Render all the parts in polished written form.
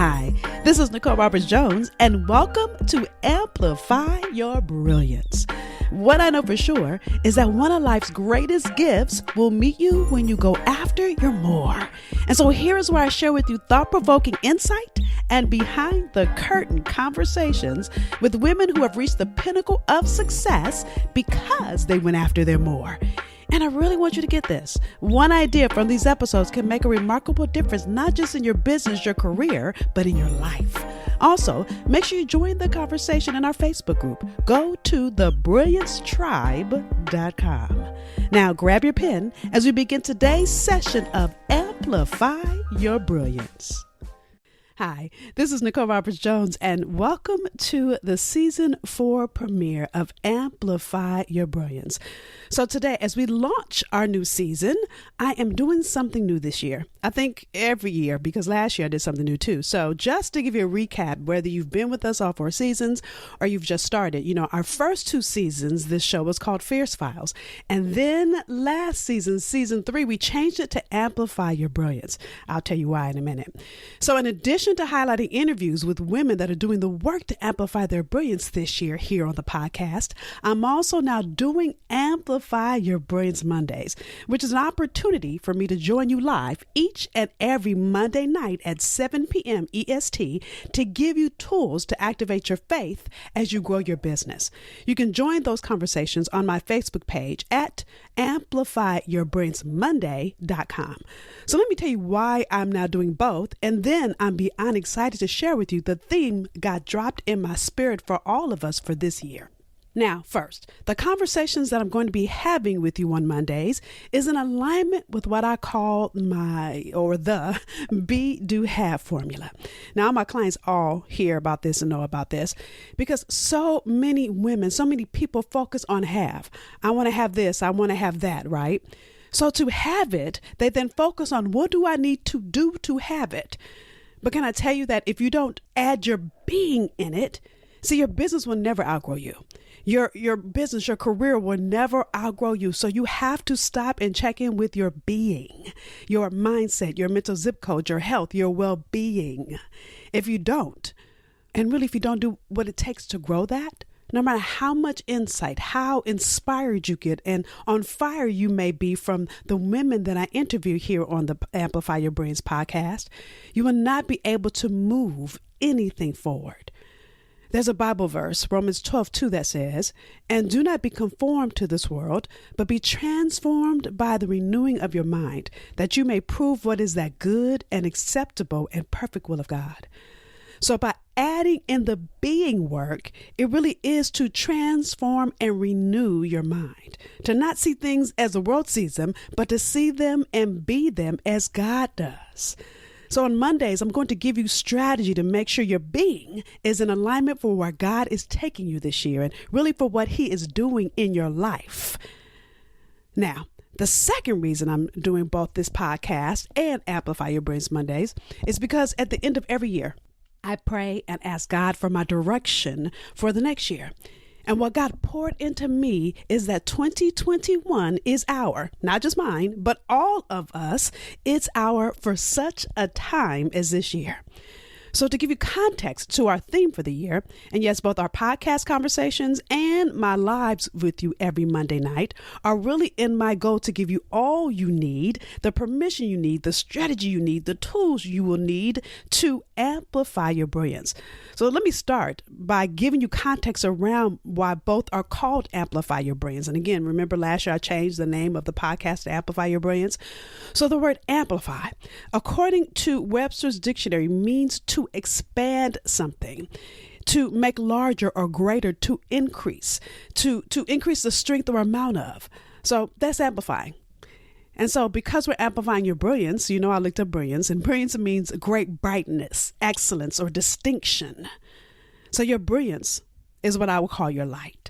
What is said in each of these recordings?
Hi, this is Nicole Roberts Jones, and welcome to Amplify Your Brilliance. What I know for sure is that one of life's greatest gifts will meet you when you go after your more. And so here is where I share with you thought-provoking insight and behind-the-curtain conversations with women who have reached the pinnacle of success because they went after their more. And I really want you to get this. One idea from these episodes can make a remarkable difference, not just in your business, your career, but in your life. Also, make sure you join the conversation in our Facebook group. Go to thebrilliancetribe.com. Now grab your pen as we begin today's session of Amplify Your Brilliance. Hi, this is Nicole Roberts Jones, and welcome to the Season 4 premiere of Amplify Your Brilliance. So today, as we launch our new season, I am doing something new this year. I think every year, because last year I did something new too. So just to give you a recap, whether you've been with us all 4 seasons or you've just started, our first 2 seasons, this show was called Fierce Files. And then last season, season 3, we changed it to Amplify Your Brilliance. I'll tell you why in a minute. So in addition to highlighting interviews with women that are doing the work to amplify their brilliance this year here on the podcast, I'm also now doing Amplify Your Brilliance Mondays, which is an opportunity for me to join you live each and every Monday night at 7 p.m. EST to give you tools to activate your faith as you grow your business. You can join those conversations on my Facebook page at amplifyyourbrilliancemonday.com. So let me tell you why I'm now doing both, and then I'm beyond excited to share with you the theme God dropped in my spirit for all of us for this year. Now, first, the conversations that I'm going to be having with you on Mondays is in alignment with what I call the be, do, have formula. Now, my clients all hear about this and know about this because so many women, so many people focus on have. I want to have this, I want to have that, right? So to have it, they then focus on what do I need to do to have it? But can I tell you that if you don't add your being in it, see, your business will never outgrow you. Your business, your career will never outgrow you. So you have to stop and check in with your being, your mindset, your mental zip code, your health, your well-being. If you don't, and really if you don't do what it takes to grow that, no matter how much insight, how inspired you get, and on fire you may be from the women that I interview here on the Amplify Your Brilliance podcast, you will not be able to move anything forward. There's a Bible verse, Romans 12:2, that says, "And do not be conformed to this world, but be transformed by the renewing of your mind, that you may prove what is that good and acceptable and perfect will of God." So by adding in the being work, it really is to transform and renew your mind, to not see things as the world sees them, but to see them and be them as God does. So on Mondays, I'm going to give you strategy to make sure your being is in alignment for where God is taking you this year and really for what He is doing in your life. Now, the second reason I'm doing both this podcast and Amplify Your Brilliance Mondays is because at the end of every year, I pray and ask God for my direction for the next year. And what God poured into me is that 2021 is our, not just mine, but all of us, it's our for such a time as this year. So to give you context to our theme for the year, and yes, both our podcast conversations and my lives with you every Monday night are really in my goal to give you all you need, the permission you need, the strategy you need, the tools you will need to amplify your brilliance. So let me start by giving you context around why both are called Amplify Your Brilliance. And again, remember last year I changed the name of the podcast to Amplify Your Brilliance. So the word amplify, according to Webster's dictionary, means to expand something, to make larger or greater, to increase the strength or amount of. So that's amplifying. And so because we're amplifying your brilliance, I looked up brilliance, and brilliance means great brightness, excellence, or distinction. So your brilliance is what I would call your light.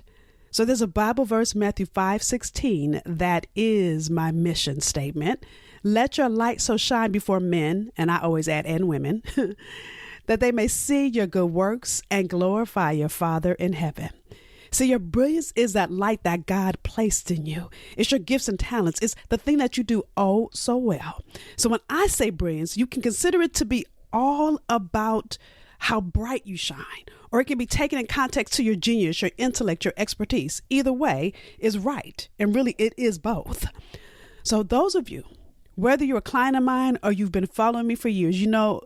So there's a Bible verse, Matthew 5:16, that is my mission statement. Let your light so shine before men, and I always add and women, that they may see your good works and glorify your Father in heaven. See, your brilliance is that light that God placed in you. It's your gifts and talents. It's the thing that you do oh so well. So when I say brilliance, you can consider it to be all about how bright you shine, or it can be taken in context to your genius, your intellect, your expertise. Either way is right. And really, it is both. So those of you, whether you're a client of mine or you've been following me for years, you know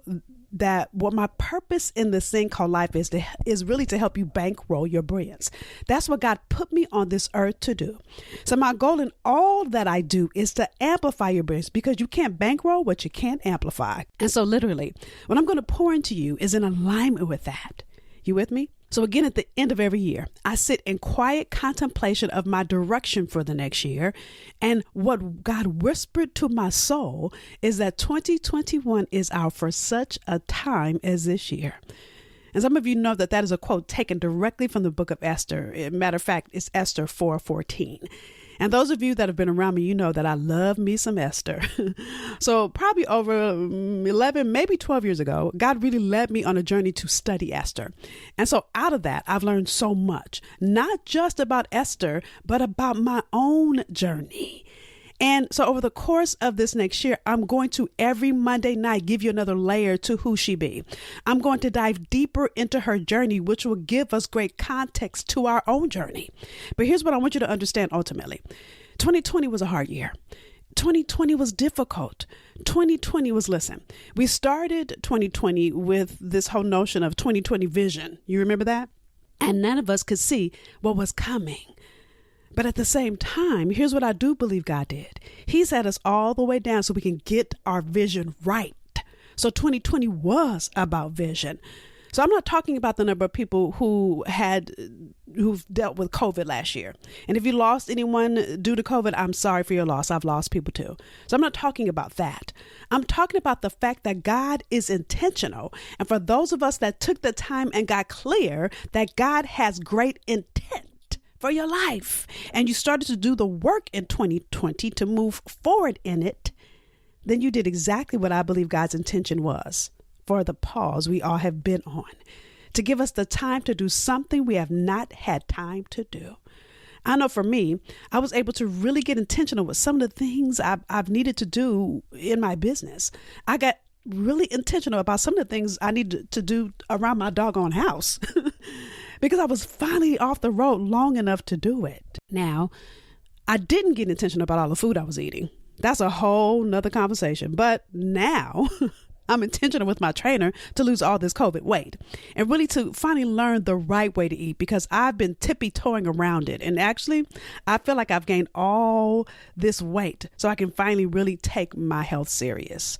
that what my purpose in this thing called life is really to help you bankroll your brilliance. That's what God put me on this earth to do. So my goal in all that I do is to amplify your brilliance, because you can't bankroll what you can't amplify. And so literally, what I'm going to pour into you is in alignment with that. You with me? So again, at the end of every year, I sit in quiet contemplation of my direction for the next year. And what God whispered to my soul is that 2021 is out for such a time as this year. And some of you know that is a quote taken directly from the book of Esther. Matter of fact, it's Esther 4:14. And those of you that have been around me, you know that I love me some Esther. So probably over 11, maybe 12 years ago, God really led me on a journey to study Esther. And so out of that, I've learned so much, not just about Esther, but about my own journey. And so over the course of this next year, I'm going to every Monday night give you another layer to who she be. I'm going to dive deeper into her journey, which will give us great context to our own journey. But here's what I want you to understand ultimately. 2020 was a hard year. 2020 was difficult. 2020 was, listen, we started 2020 with this whole notion of 2020 vision. You remember that? And none of us could see what was coming. But at the same time, here's what I do believe God did. He set us all the way down so we can get our vision right. So 2020 was about vision. So I'm not talking about the number of people who've dealt with COVID last year. And if you lost anyone due to COVID, I'm sorry for your loss. I've lost people too. So I'm not talking about that. I'm talking about the fact that God is intentional. And for those of us that took the time and got clear that God has great intent for your life, and you started to do the work in 2020 to move forward in it, then you did exactly what I believe God's intention was for the pause we all have been on, to give us the time to do something we have not had time to do. I know for me, I was able to really get intentional with some of the things I've needed to do in my business. I got really intentional about some of the things I needed to do around my doggone house. Because I was finally off the road long enough to do it. Now, I didn't get intentional about all the food I was eating. That's a whole nother conversation. But now I'm intentional with my trainer to lose all this COVID weight and really to finally learn the right way to eat, because I've been tippy-toeing around it. And actually, I feel like I've gained all this weight so I can finally really take my health serious.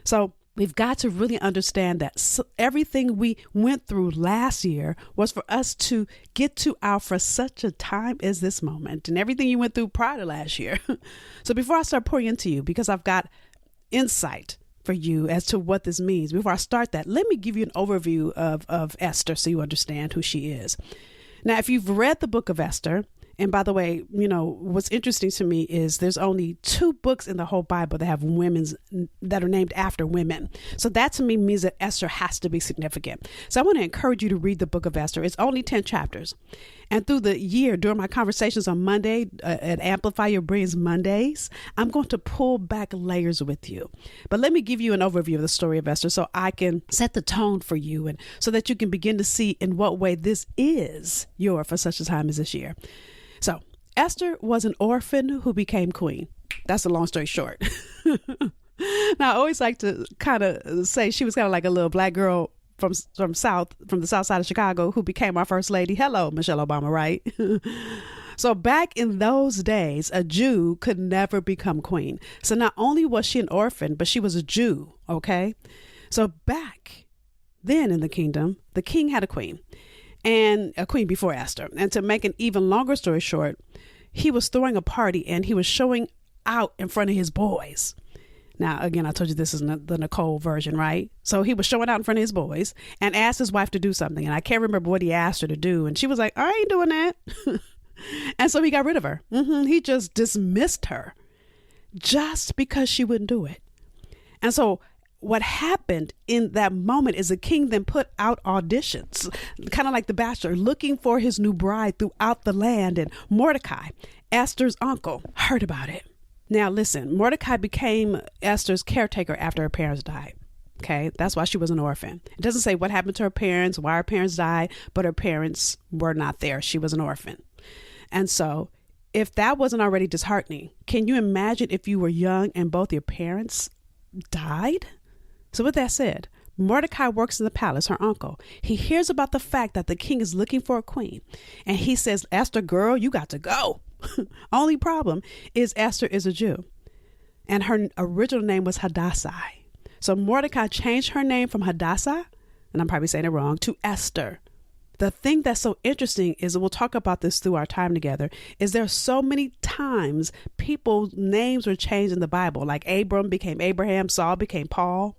So we've got to really understand that everything we went through last year was for us to get to our for such a time as this moment, and everything you went through prior to last year. So before I start pouring into you, because I've got insight for you as to what this means, before I start that, let me give you an overview of Esther so you understand who she is. Now, if you've read the book of Esther, and by the way, you know, what's interesting to me is there's only 2 books in the whole Bible that have that are named after women. So that to me means that Esther has to be significant. So I want to encourage you to read the book of Esther. It's only 10 chapters. And through the year, during my conversations on Monday at Amplify Your Brilliance Mondays, I'm going to pull back layers with you. But let me give you an overview of the story of Esther so I can set the tone for you, and so that you can begin to see in what way this is your for such a time as this year. So Esther was an orphan who became queen. That's a long story short. Now, I always like to kind of say she was kind of like a little black girl from the south side of Chicago who became our first lady. Hello, Michelle Obama, right? So back in those days, a Jew could never become queen. So not only was she an orphan, but she was a Jew. Okay. So back then in the kingdom, the king had a queen. And a queen before Esther. And to make an even longer story short, he was throwing a party and he was showing out in front of his boys. Now, again, I told you this is the Nicole version, right? So he was showing out in front of his boys and asked his wife to do something. And I can't remember what he asked her to do. And she was like, I ain't doing that. And so he got rid of her. He just dismissed her just because she wouldn't do it. And so what happened in that moment is the king then put out auditions, kind of like The Bachelor, looking for his new bride throughout the land. And Mordecai, Esther's uncle, heard about it. Now, listen, Mordecai became Esther's caretaker after her parents died. Okay, that's why she was an orphan. It doesn't say what happened to her parents, why her parents died, but her parents were not there. She was an orphan. And so if that wasn't already disheartening, can you imagine if you were young and both your parents died? So with that said, Mordecai works in the palace, her uncle. He hears about the fact that the king is looking for a queen. And he says, Esther, girl, you got to go. Only problem is Esther is a Jew. And her original name was Hadassah. So Mordecai changed her name from Hadassah, and I'm probably saying it wrong, to Esther. The thing that's so interesting is, we'll talk about this through our time together, is there are so many times people's names were changed in the Bible, like Abram became Abraham, Saul became Paul.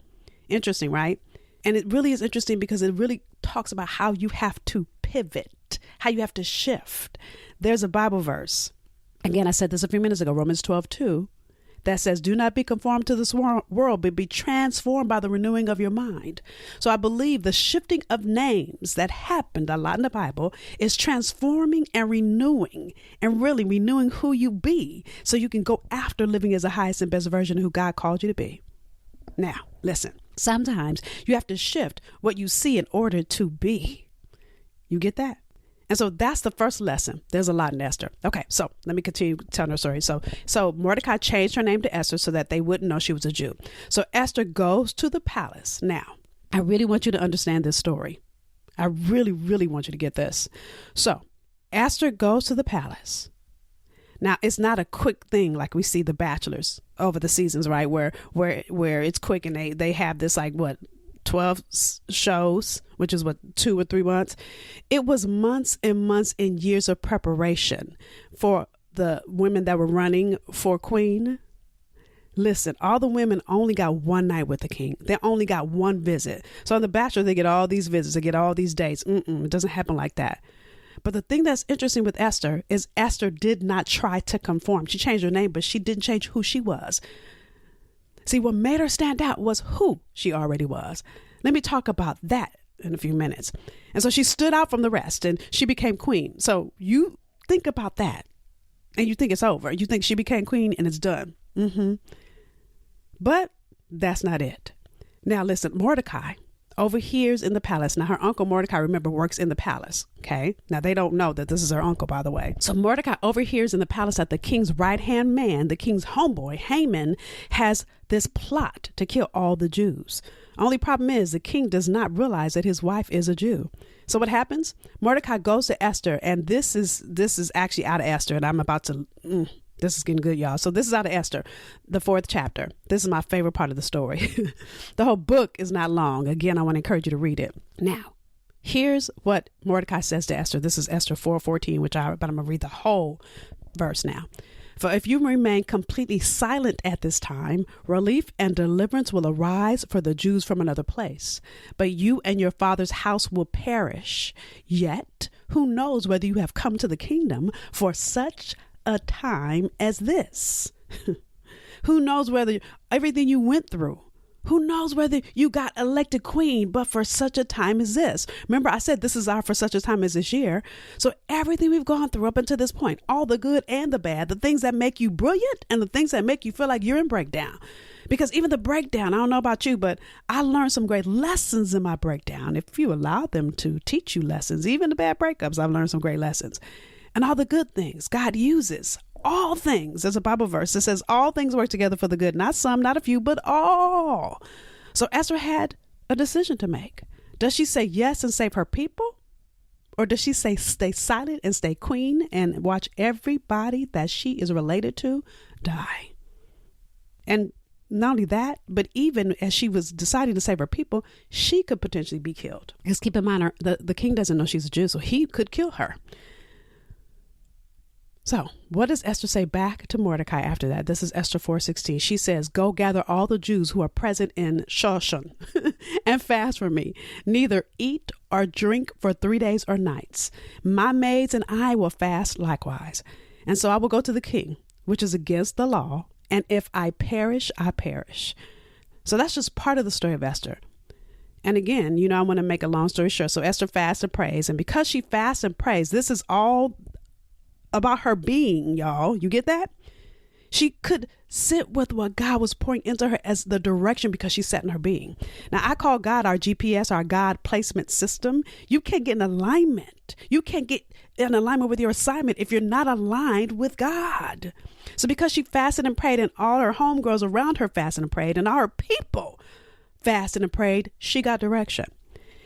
Interesting, right? And it really is interesting because it really talks about how you have to pivot, how you have to shift. There's a Bible verse. Again, I said this a few minutes ago, Romans 12:2. That says, do not be conformed to this world, but be transformed by the renewing of your mind. So I believe the shifting of names that happened a lot in the Bible is transforming and renewing, and really renewing who you be, so you can go after living as the highest and best version of who God called you to be. Now, listen, sometimes you have to shift what you see in order to be. You get that? And so that's the first lesson. There's a lot in Esther. Okay, so let me continue telling her story. So Mordecai changed her name to Esther so that they wouldn't know she was a Jew. So Esther goes to the palace. Now, I really want you to understand this story. I really, really want you to get this. So Esther goes to the palace. Now, it's not a quick thing like we see The Bachelors over the seasons, right? Where it's quick and they have this 12 shows, which is 2 or 3 months. It was months and months and years of preparation for the women that were running for queen. Listen, all the women only got one night with the king. They only got one visit. So on The Bachelor, they get all these visits, they get all these dates. It doesn't happen like that. But the thing that's interesting with Esther is Esther did not try to conform. She changed her name, but she didn't change who she was. See, what made her stand out was who she already was. Let me talk about that in a few minutes. And so she stood out from the rest and she became queen. So you think about that and you think it's over. You think she became queen and it's done. But that's not it. Now listen, Mordecai overhears in the palace. Now her uncle Mordecai, remember, works in the palace. Okay. Now they don't know that this is her uncle, by the way. So Mordecai overhears in the palace that the king's right-hand man, the king's homeboy, Haman, has this plot to kill all the Jews. Only problem is the king does not realize that his wife is a Jew. So what happens? Mordecai goes to Esther, and this is actually out of Esther, and I'm about to, this is getting good, y'all. So this is out of Esther, the 4th chapter. This is my favorite part of the story. The whole book is not long. Again, I want to encourage you to read it. Now, here's what Mordecai says to Esther. This is Esther 4:14, but I'm going to read the whole verse now. For if you remain completely silent at this time, relief and deliverance will arise for the Jews from another place. But you and your father's house will perish. Yet, who knows whether you have come to the kingdom for such a time as this? Who knows whether everything you went through, who knows whether you got elected queen, but for such a time as this? Remember, I said this is our for such a time as this year. So everything we've gone through up until this point, all the good and the bad, the things that make you brilliant and the things that make you feel like you're in breakdown. Because even the breakdown, I don't know about you, but I learned some great lessons in my breakdown. If you allow them to teach you lessons, even the bad breakups, I've learned some great lessons. And all the good things God uses. All things. There's a Bible verse that says all things work together for the good. Not some, not a few, but all. So Esther had a decision to make. Does she say yes and save her people? Or does she say stay silent and stay queen and watch everybody that she is related to die? And not only that, but even as she was deciding to save her people, she could potentially be killed. Because keep in mind, the king doesn't know she's a Jew, so he could kill her. So what does Esther say back to Mordecai after that? This is Esther 4:16. She says, go gather all the Jews who are present in Shushan and fast for me. Neither eat or drink for 3 days or nights. My maids and I will fast likewise. And so I will go to the king, which is against the law. And if I perish, I perish. So that's just part of the story of Esther. And again, I want to make a long story short. So Esther fasts and prays. And because she fasts and prays, this is all about her being, y'all. You get that? She could sit with what God was pouring into her as the direction because she sat in her being. Now, I call God our GPS, our God placement system. You can't get in alignment. You can't get in alignment with your assignment if you're not aligned with God. So because she fasted and prayed and all her homegirls around her fasted and prayed and all her people fasted and prayed, she got direction.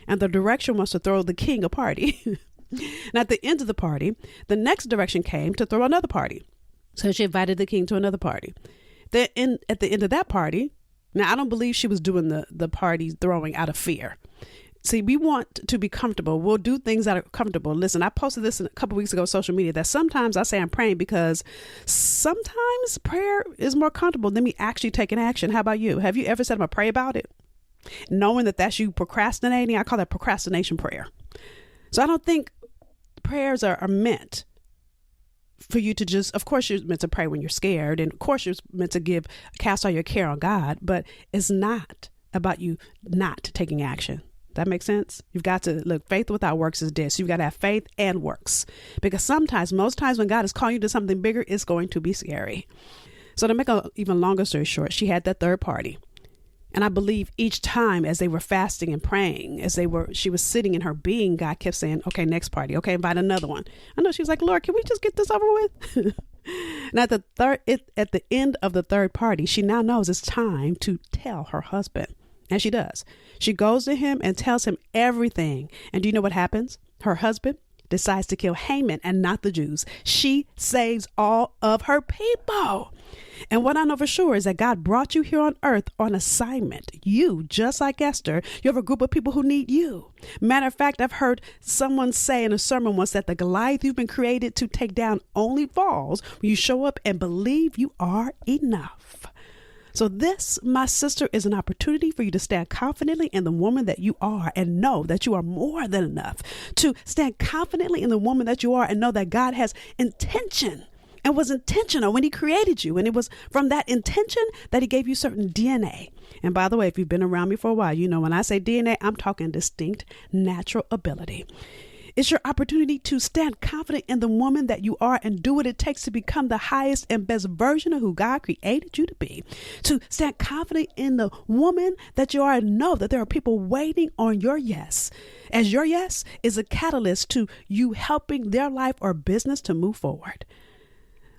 And the direction was to throw the king a party. And at the end of the party, the next direction came to throw another party. So she invited the king to another party. Then at the end of that party, now I don't believe she was doing the party throwing out of fear. See, we want to be comfortable. We'll do things that are comfortable. Listen, I posted this a couple weeks ago on social media that sometimes I say I'm praying because sometimes prayer is more comfortable than me actually taking action. How about you? Have you ever said I'm going to pray about it? Knowing that that's you procrastinating, I call that procrastination prayer. So I don't think prayers are meant for you to just, of course, you're meant to pray when you're scared. And of course, you're meant to cast all your care on God. But it's not about you not taking action. That makes sense? You've got to look, faith without works is dead. So you've got to have faith and works. Because most times when God is calling you to something bigger, it's going to be scary. So to make an even longer story short, she had that third party. And I believe each time as they were fasting and praying, she was sitting in her being, God kept saying, okay, next party. Okay, invite another one. I know she was like, Lord, can we just get this over with? And at the end of the third party, she now knows it's time to tell her husband. And she does. She goes to him and tells him everything. And do you know what happens? Her husband decides to kill Haman and not the Jews. She saves all of her people. And what I know for sure is that God brought you here on earth on assignment. You, just like Esther, you have a group of people who need you. Matter of fact, I've heard someone say in a sermon once that the Goliath you've been created to take down only falls when you show up and believe you are enough. So this, my sister, is an opportunity for you to stand confidently in the woman that you are and know that you are more than enough. To stand confidently in the woman that you are and know that God has intention and was intentional when he created you. And it was from that intention that he gave you certain DNA. And by the way, if you've been around me for a while, you know when I say DNA, I'm talking distinct natural ability. It's your opportunity to stand confident in the woman that you are and do what it takes to become the highest and best version of who God created you to be. To stand confident in the woman that you are and know that there are people waiting on your yes, as your yes is a catalyst to you helping their life or business to move forward.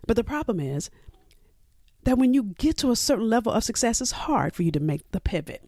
But the problem is that when you get to a certain level of success, it's hard for you to make the pivot.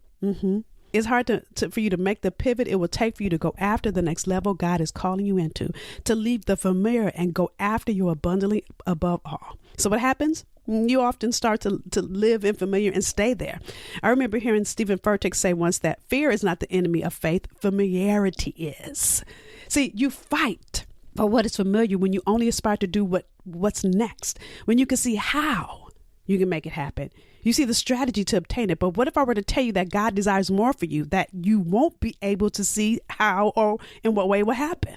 It's hard for you to make the pivot it will take for you to go after the next level God is calling you into, to leave the familiar and go after you abundantly above all. So what happens? You often start to live in familiar and stay there. I remember hearing Stephen Furtick say once that fear is not the enemy of faith. Familiarity is. See, you fight for what is familiar when you only aspire to do what's next, when you can see how you can make it happen. You see the strategy to obtain it. But what if I were to tell you that God desires more for you, that you won't be able to see how or in what way it will happen?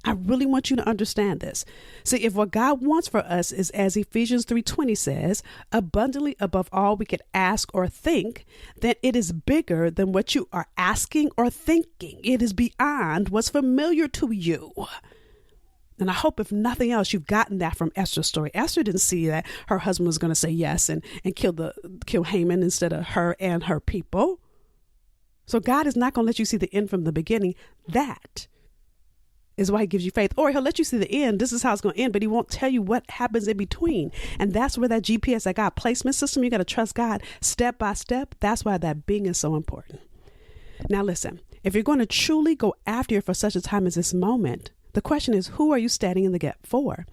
I really want you to understand this. See, if what God wants for us is, as Ephesians 3:20 says, abundantly above all we could ask or think, then it is bigger than what you are asking or thinking. It is beyond what's familiar to you. And I hope, if nothing else, you've gotten that from Esther's story. Esther didn't see that her husband was going to say yes and kill Haman instead of her and her people. So God is not going to let you see the end from the beginning. That is why he gives you faith. Or he'll let you see the end. This is how it's going to end, but he won't tell you what happens in between. And that's where that GPS, that God placement system, you got to trust God step by step. That's why that being is so important. Now listen, if you're going to truly go after it for such a time as this moment, the question is, who are you standing in the gap for?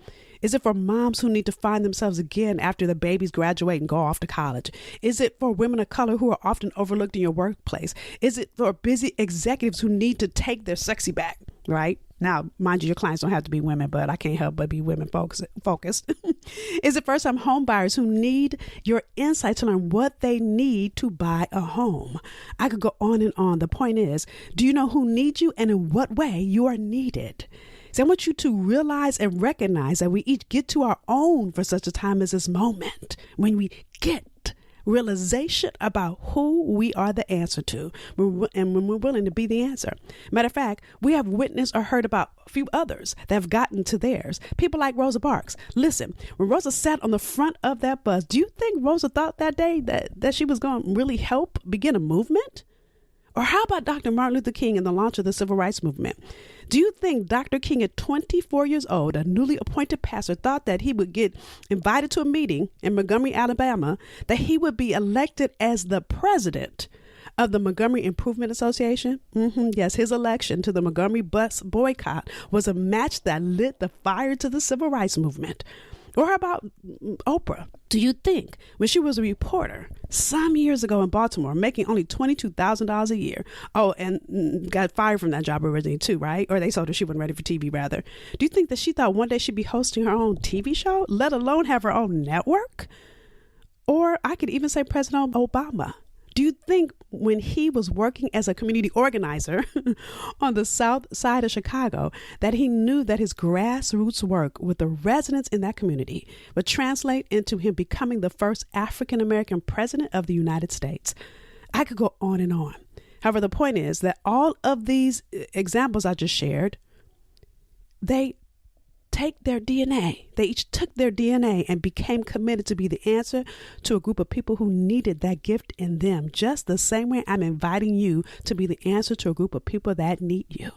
Is it for moms who need to find themselves again after the babies graduate and go off to college? Is it for women of color who are often overlooked in your workplace? Is it for busy executives who need to take their sexy back, right? Now, mind you, your clients don't have to be women, but I can't help but be women focused. Is it first-time home buyers who need your insight to learn what they need to buy a home? I could go on and on. The point is, do you know who needs you and in what way you are needed? So I want you to realize and recognize that we each get to our own for such a time as this moment. When we get realization about who we are the answer to, and when we're willing to be the answer. Matter of fact, we have witnessed or heard about a few others that have gotten to theirs. People like Rosa Parks. Listen, when Rosa sat on the front of that bus, do you think Rosa thought that day that she was going to really help begin a movement? Or how about Dr. Martin Luther King and the launch of the Civil Rights Movement? Do you think Dr. King, at 24 years old, a newly appointed pastor, thought that he would get invited to a meeting in Montgomery, Alabama, that he would be elected as the president of the Montgomery Improvement Association? Yes, his election to the Montgomery bus boycott was a match that lit the fire to the Civil Rights Movement. Or how about Oprah? Do you think when she was a reporter some years ago in Baltimore, making only $22,000 a year, and got fired from that job originally too, right? Or they told her she wasn't ready for TV, rather. Do you think that she thought one day she'd be hosting her own TV show, let alone have her own network? Or I could even say President Obama. Do you think when he was working as a community organizer on the south side of Chicago, that he knew that his grassroots work with the residents in that community would translate into him becoming the first African-American president of the United States? I could go on and on. However, the point is that all of these examples I just shared, they take their DNA. They each took their DNA and became committed to be the answer to a group of people who needed that gift in them, just the same way I'm inviting you to be the answer to a group of people that need you.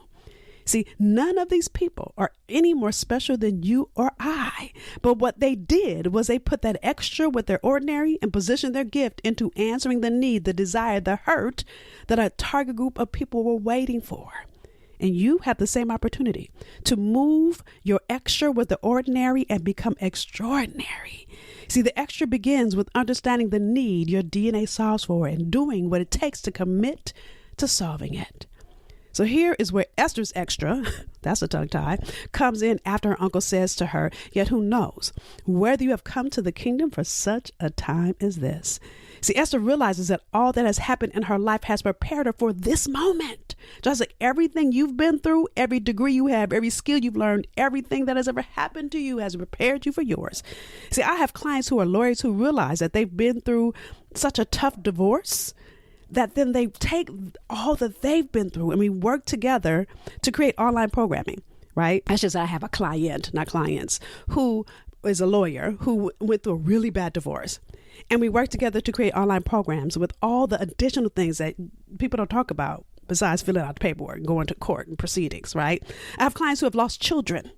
See, none of these people are any more special than you or I. But what they did was they put that extra with their ordinary and positioned their gift into answering the need, the desire, the hurt that a target group of people were waiting for. And you have the same opportunity to move your extra with the ordinary and become extraordinary. See, the extra begins with understanding the need your DNA solves for and doing what it takes to commit to solving it. So here is where Esther's extra, that's a tongue tie, comes in after her uncle says to her, yet who knows whether you have come to the kingdom for such a time as this. See, Esther realizes that all that has happened in her life has prepared her for this moment. Just like everything you've been through, every degree you have, every skill you've learned, everything that has ever happened to you has prepared you for yours. See, I have clients who are lawyers who realize that they've been through such a tough divorce that then they take all that they've been through and we work together to create online programming, right? That's just, I have a client, not clients, who is a lawyer who went through a really bad divorce. And we work together to create online programs with all the additional things that people don't talk about besides filling out the paperwork and going to court and proceedings, right? I have clients who have lost children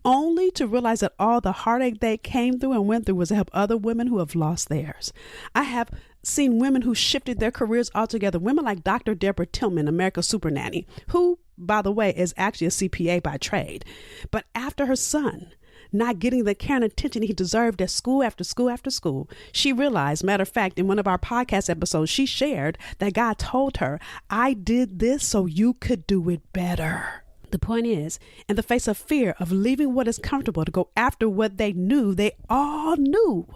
only to realize that all the heartache they came through and went through was to help other women who have lost theirs. I have seen women who shifted their careers altogether, women like Dr. Deborah Tillman, America's Super Nanny, who, by the way, is actually a CPA by trade. But after her son not getting the care and attention he deserved at school after school after school, she realized, matter of fact, in one of our podcast episodes, she shared that God told her, I did this so you could do it better. The point is, in the face of fear of leaving what is comfortable to go after what they all knew,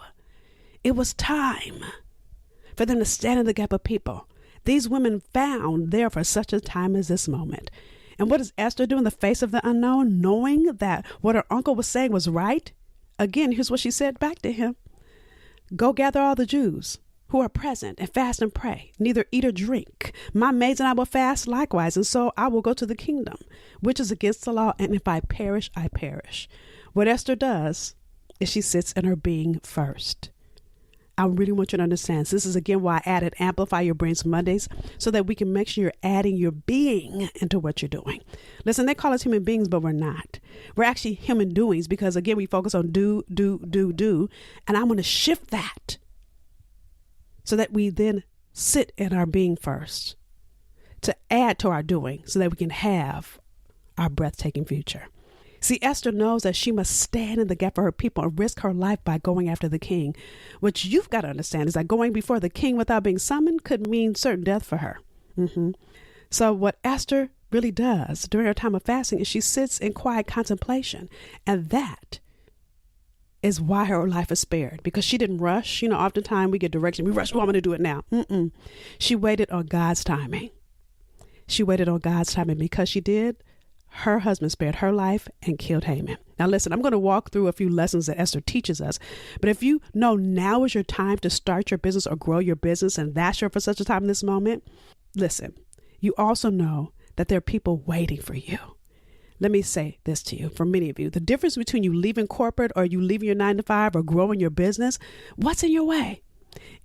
it was time for them to stand in the gap of people. These women found there for such a time as this moment. And what does Esther do in the face of the unknown, knowing that what her uncle was saying was right? Again, here's what she said back to him. Go gather all the Jews who are present and fast and pray, neither eat or drink. My maids and I will fast likewise, and so I will go to the kingdom, which is against the law, and if I perish, I perish. What Esther does is she sits in her being first. I really want you to understand. So this is again why I added Amplify Your Brains Mondays, so that we can make sure you're adding your being into what you're doing. Listen, they call us human beings, but we're not. We're actually human doings because, again, we focus on do. And I want to shift that so that we then sit in our being first to add to our doing so that we can have our breathtaking future. See, Esther knows that she must stand in the gap for her people and risk her life by going after the king. What you've got to understand is that going before the king without being summoned could mean certain death for her. So what Esther really does during her time of fasting is she sits in quiet contemplation. And that is why her life is spared, because she didn't rush. You know, oftentimes we get direction. We rush, I'm going to do it now. She waited on God's timing. She waited on God's timing. Because she did, her husband spared her life and killed Haman. Now listen, I'm going to walk through a few lessons that Esther teaches us. But if you know now is your time to start your business or grow your business, and that's your for such a time in this moment, listen, you also know that there are people waiting for you. Let me say this to you, for many of you, the difference between you leaving corporate or you leaving your 9-to-5 or growing your business, what's in your way?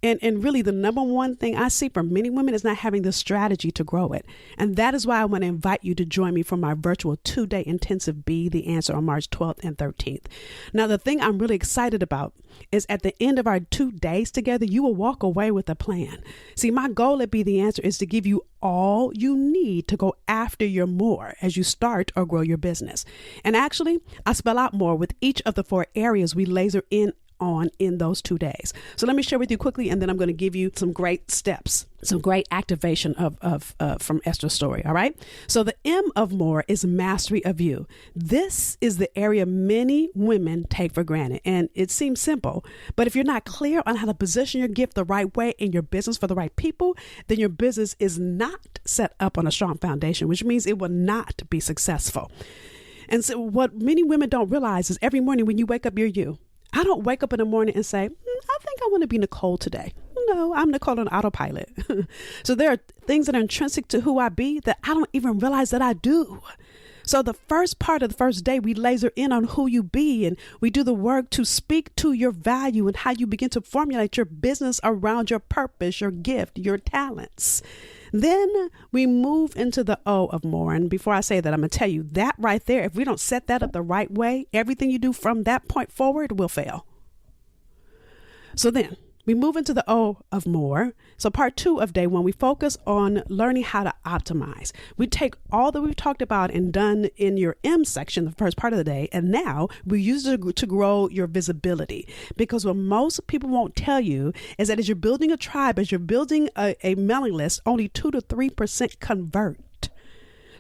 And really the number one thing I see for many women is not having the strategy to grow it. And that is why I want to invite you to join me for my virtual 2-day intensive Be the Answer on March 12th and 13th. Now, the thing I'm really excited about is at the end of our 2 days together, you will walk away with a plan. See, my goal at Be the Answer is to give you all you need to go after your more as you start or grow your business. And actually, I spell out more with each of the 4 areas we laser in on in those 2 days. So let me share with you quickly, and then I'm going to give you some great steps, some great activation of from Esther's story. All right. So the M of more is mastery of you. This is the area many women take for granted. And it seems simple, but if you're not clear on how to position your gift the right way in your business for the right people, then your business is not set up on a strong foundation, which means it will not be successful. And so what many women don't realize is every morning when you wake up, you're you. I don't wake up in the morning and say, I think I want to be Nicole today. No, I'm Nicole on autopilot. So there are things that are intrinsic to who I be that I don't even realize that I do. So the first part of the first day, we laser in on who you be, and we do the work to speak to your value and how you begin to formulate your business around your purpose, your gift, your talents. Then we move into the O of more. And before I say that, I'm going to tell you that right there, if we don't set that up the right way, everything you do from that point forward will fail. So then we move into the O of more. So part 2 of day 1, we focus on learning how to optimize. We take all that we've talked about and done in your M section, the first part of the day, and now we use it to grow your visibility. Because what most people won't tell you is that as you're building a tribe, as you're building a mailing list, only 2 to 3% convert.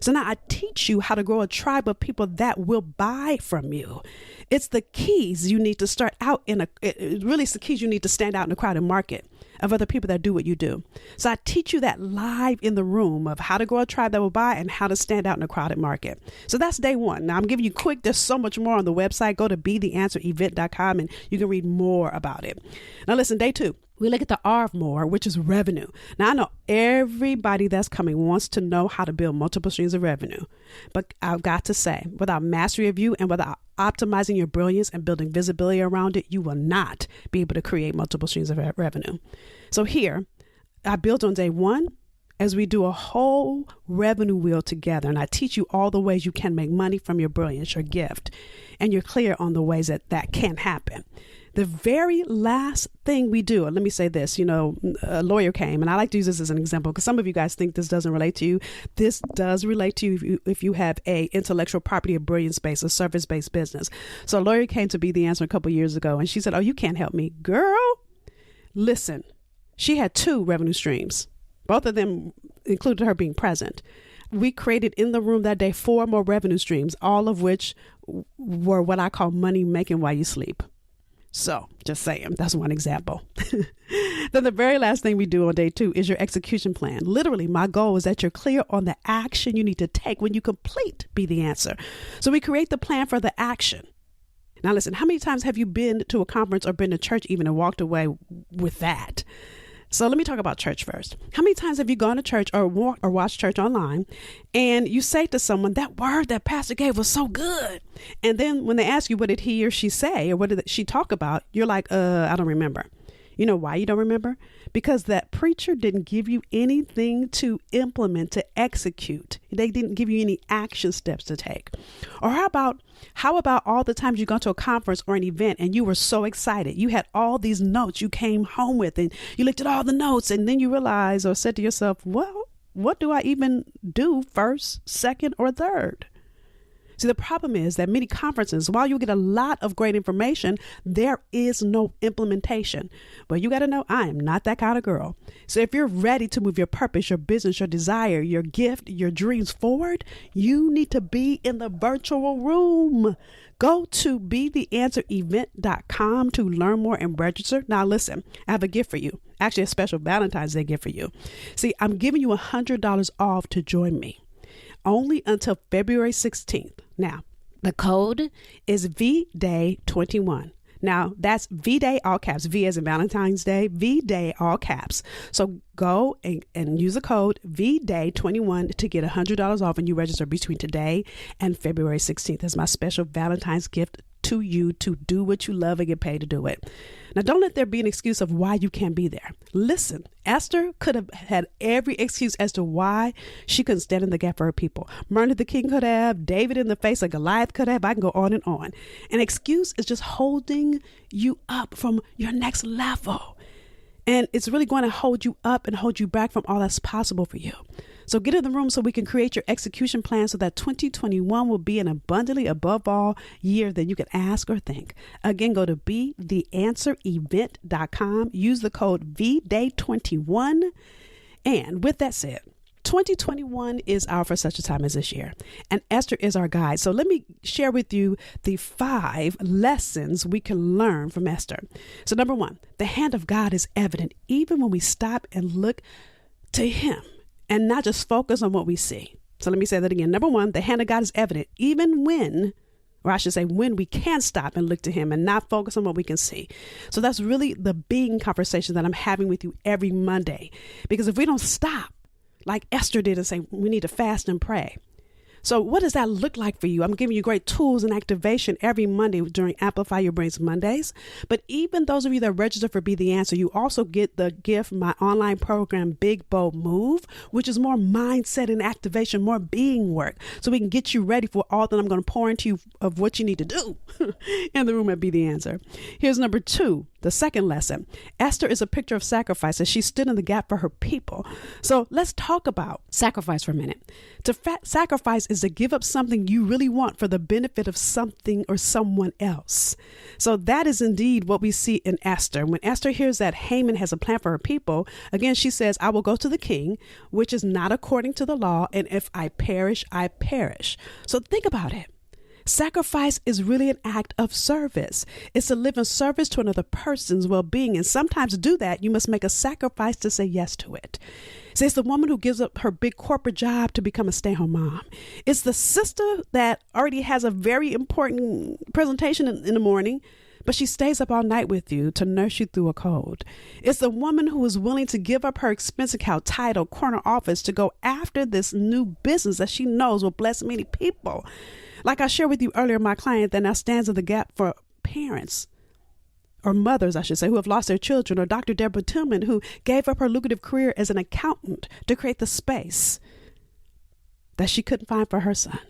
So now I teach you how to grow a tribe of people that will buy from you. It's the keys you need to start out it's the keys you need to stand out in a crowded market of other people that do what you do. So I teach you that live in the room of how to grow a tribe that will buy and how to stand out in a crowded market. So that's day 1. Now I'm giving you quick. There's so much more on the website. Go to betheanswerevent.com and you can read more about it. Now listen, day 2. We look at the R of more, which is revenue. Now, I know everybody that's coming wants to know how to build multiple streams of revenue. But I've got to say, without mastery of you and without optimizing your brilliance and building visibility around it, you will not be able to create multiple streams of revenue. So here, I build on day 1 as we do a whole revenue wheel together. And I teach you all the ways you can make money from your brilliance, your gift. And you're clear on the ways that can happen. The very last thing we do, let me say this, a lawyer came, and I like to use this as an example because some of you guys think this doesn't relate to you. This does relate to you if you have a intellectual property or brilliance-based or service-based business. So a lawyer came to Be the Answer a couple years ago, and she said, you can't help me. Girl, listen, she had 2 revenue streams. Both of them included her being present. We created in the room that day 4 more revenue streams, all of which were what I call money making while you sleep. So just saying, that's one example. Then the very last thing we do on day 2 is your execution plan. Literally, my goal is that you're clear on the action you need to take when you complete Be the Answer. So we create the plan for the action. Now, listen, how many times have you been to a conference or been to church even and walked away with that? So let me talk about church first. How many times have you gone to church or watched church online and you say to someone, that word that pastor gave was so good. And then when they ask you, what did he or she say or what did she talk about? You're like, I don't remember. You know why you don't remember? Because that preacher didn't give you anything to implement, to execute. They didn't give you any action steps to take. Or how about all the times you go to a conference or an event and you were so excited? You had all these notes you came home with and you looked at all the notes and then you realized or said to yourself, well, what do I even do first, second, or third? See, the problem is that many conferences, while you get a lot of great information, there is no implementation. But you got to know, I am not that kind of girl. So if you're ready to move your purpose, your business, your desire, your gift, your dreams forward, you need to be in the virtual room. Go to betheanswerevent.com to learn more and register. Now, listen, I have a gift for you. Actually, a special Valentines Day gift for you. See, I'm giving you $100 off to join me. only until February 16th. Now, the code is VDAY21. Now, that's V-Day, all caps. V as in Valentine's Day, V-Day, all caps. So go and use the code VDAY21 to get $100 off when you register between today and February 16th. That's my special Valentine's gift to you to do what you love and get paid to do it. Now, don't let there be an excuse of why you can't be there. Listen, Esther could have had every excuse as to why she couldn't stand in the gap for her people. Martin Luther King could have, David in the face of Goliath could have. I can go on and on. An excuse is just holding you up from your next level. And it's really going to hold you up and hold you back from all that's possible for you. So get in the room so we can create your execution plan so that 2021 will be an abundantly above all year that you can ask or think. Again, go to betheanswerevent.com. Use the code VDAY21. And with that said, 2021 is our For Such a Time as This year, and Esther is our guide. So let me share with you the 5 lessons we can learn from Esther. So number 1, the hand of God is evident even when we stop and look to him and not just focus on what we see. So let me say that again. Number 1, the hand of God is evident even when, or I should say when we can stop and look to him and not focus on what we can see. So that's really the big conversation that I'm having with you every Monday, because if we don't stop, like Esther did, and say, we need to fast and pray. So what does that look like for you? I'm giving you great tools and activation every Monday during Amplify Your Brains Mondays. But even those of you that register for Be the Answer, you also get the gift, my online program, Big Bold Move, which is more mindset and activation, more being work. So we can get you ready for all that I'm going to pour into you of what you need to do in the room at Be the Answer. Here's number 2. The second lesson. Esther is a picture of sacrifice as she stood in the gap for her people. So let's talk about sacrifice for a minute. To sacrifice is to give up something you really want for the benefit of something or someone else. So that is indeed what we see in Esther. When Esther hears that Haman has a plan for her people, again, she says, I will go to the king, which is not according to the law. And if I perish, I perish. So think about it. Sacrifice is really an act of service. It's to live in service to another person's well-being. And sometimes to do that, you must make a sacrifice to say yes to it. So it's the woman who gives up her big corporate job to become a stay-at-home mom. It's the sister that already has a very important presentation in the morning, but she stays up all night with you to nurse you through a cold. It's the woman who is willing to give up her expense account, title, corner office to go after this new business that she knows will bless many people. Like I shared with you earlier, my client that now stands in the gap for parents, or mothers, I should say, who have lost their children, or Dr. Deborah Tillman, who gave up her lucrative career as an accountant to create the space that she couldn't find for her son.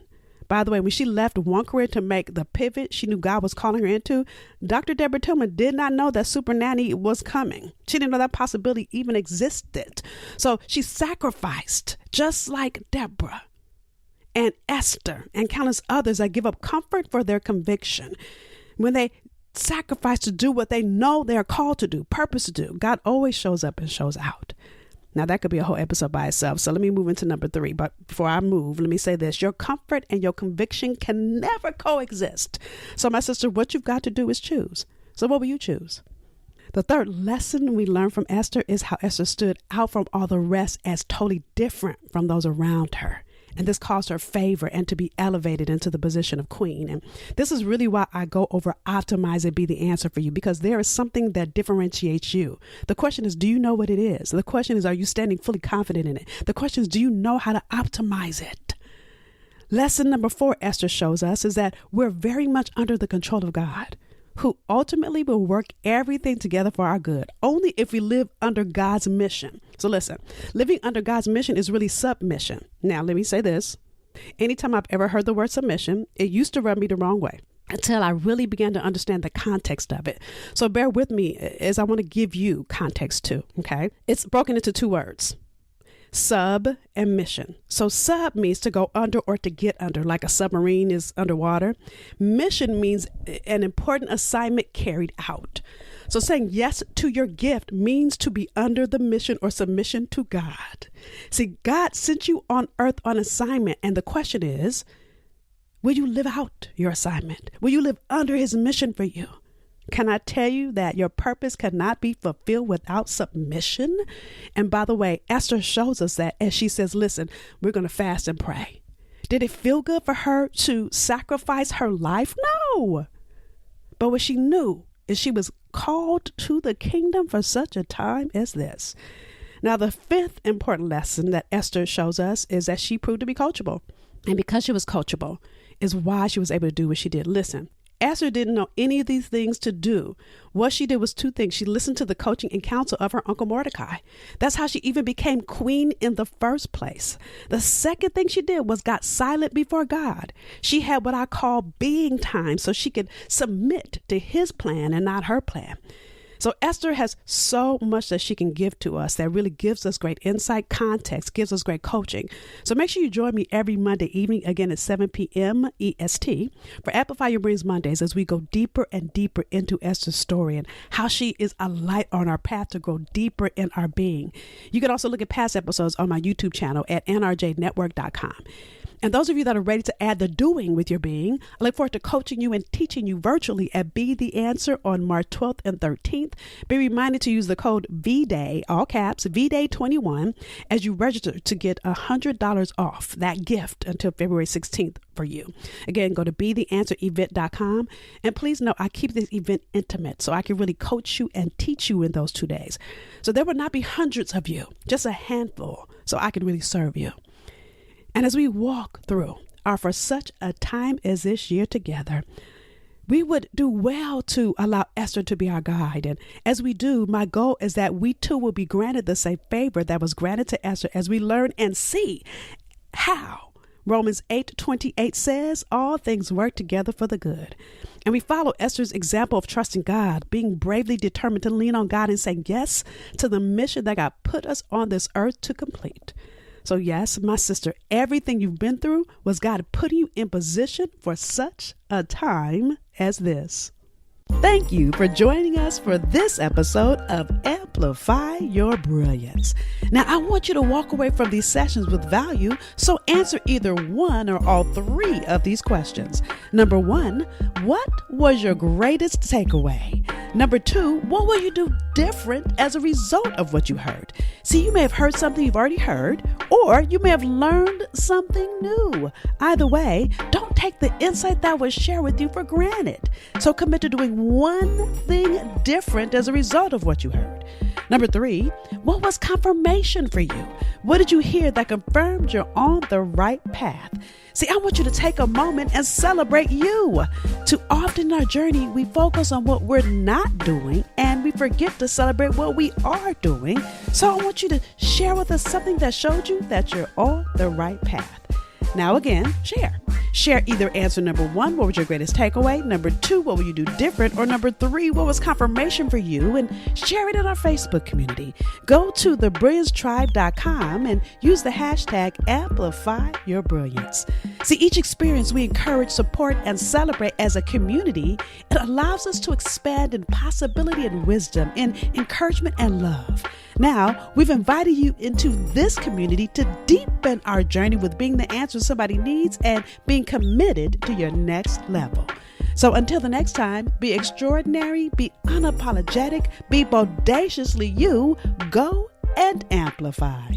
By the way, when she left one career to make the pivot she knew God was calling her into, Dr. Deborah Tillman did not know that super nanny was coming. She didn't know that possibility even existed. So she sacrificed, just like Deborah and Esther and countless others that give up comfort for their conviction. When they sacrifice to do what they know they are called to do, purpose to do, God always shows up and shows out. Now, that could be a whole episode by itself. So let me move into number 3. But before I move, let me say this. Your comfort and your conviction can never coexist. So my sister, what you've got to do is choose. So what will you choose? The third lesson we learn from Esther is how Esther stood out from all the rest as totally different from those around her. And this caused her favor and to be elevated into the position of queen. And this is really why I go over optimize and be the answer for you, because there is something that differentiates you. The question is, do you know what it is? The question is, are you standing fully confident in it? The question is, do you know how to optimize it? Lesson number 4, Esther shows us, is that we're very much under the control of God, who ultimately will work everything together for our good, only if we live under God's mission. So listen, living under God's mission is really submission. Now, let me say this. Anytime I've ever heard the word submission, it used to rub me the wrong way until I really began to understand the context of it. So bear with me as I want to give you context too, okay? It's broken into 2 words. Sub and mission. So sub means to go under or to get under, like a submarine is underwater. Mission means an important assignment carried out. So saying yes to your gift means to be under the mission or submission to God. See, God sent you on earth on assignment. And the question is, will you live out your assignment? Will you live under his mission for you? Can I tell you that your purpose cannot be fulfilled without submission? And by the way, Esther shows us that as she says, listen, we're going to fast and pray. Did it feel good for her to sacrifice her life? No. But what she knew is she was called to the kingdom for such a time as this. Now, the fifth important lesson that Esther shows us is that she proved to be coachable. And because she was coachable is why she was able to do what she did. Listen, Esther didn't know any of these things to do. What she did was two things. She listened to the coaching and counsel of her uncle Mordecai. That's how she even became queen in the first place. The second thing she did was got silent before God. She had what I call being time so she could submit to his plan and not her plan. So Esther has so much that she can give to us that really gives us great insight, context, gives us great coaching. So make sure you join me every Monday evening, again at 7 p.m. EST, for Amplify Your Brains Mondays as we go deeper and deeper into Esther's story and how she is a light on our path to grow deeper in our being. You can also look at past episodes on my YouTube channel at nrjnetwork.com. And those of you that are ready to add the doing with your being, I look forward to coaching you and teaching you virtually at Be The Answer on March 12th and 13th. Be reminded to use the code VDAY, all caps, VDAY21, as you register to get $100 off that gift until February 16th for you. Again, go to BeTheAnswerEvent.com. And please know I keep this event intimate so I can really coach you and teach you in those 2 days. So there will not be hundreds of you, just a handful, so I can really serve you. And as we walk through our For Such a Time as This year together, we would do well to allow Esther to be our guide. And as we do, my goal is that we too will be granted the same favor that was granted to Esther as we learn and see how Romans 8:28 says all things work together for the good. And we follow Esther's example of trusting God, being bravely determined to lean on God and say yes to the mission that God put us on this earth to complete. So yes, my sister, everything you've been through was God putting you in position for such a time as this. Thank you for joining us for this episode of Amplify Your Brilliance. Now, I want you to walk away from these sessions with value, so answer either one or all three of these questions. Number one, what was your greatest takeaway? Number two, what will you do different as a result of what you heard? See, you may have heard something you've already heard, or you may have learned something new. Either way, don't take the insight that was shared with you for granted. So commit to doing one thing different as a result of what you heard. Number three, what was confirmation for you? What did you hear that confirmed you're on the right path? See, I want you to take a moment and celebrate you. Too often in our journey, we focus on what we're not doing and we forget to celebrate what we are doing. So I want you to share with us something that showed you that you're on the right path. Now again, share. Share either answer number one, what was your greatest takeaway? Number two, what will you do different? Or number three, what was confirmation for you? And share it in our Facebook community. Go to thebrilliancetribe.com and use the hashtag Amplify Your Brilliance. See, each experience we encourage, support, and celebrate as a community. It allows us to expand in possibility and wisdom, in encouragement and love. Now, we've invited you into this community to deepen our journey with being the answer somebody needs and being committed to your next level. So until the next time, be extraordinary, be unapologetic, be bodaciously you, go and amplify.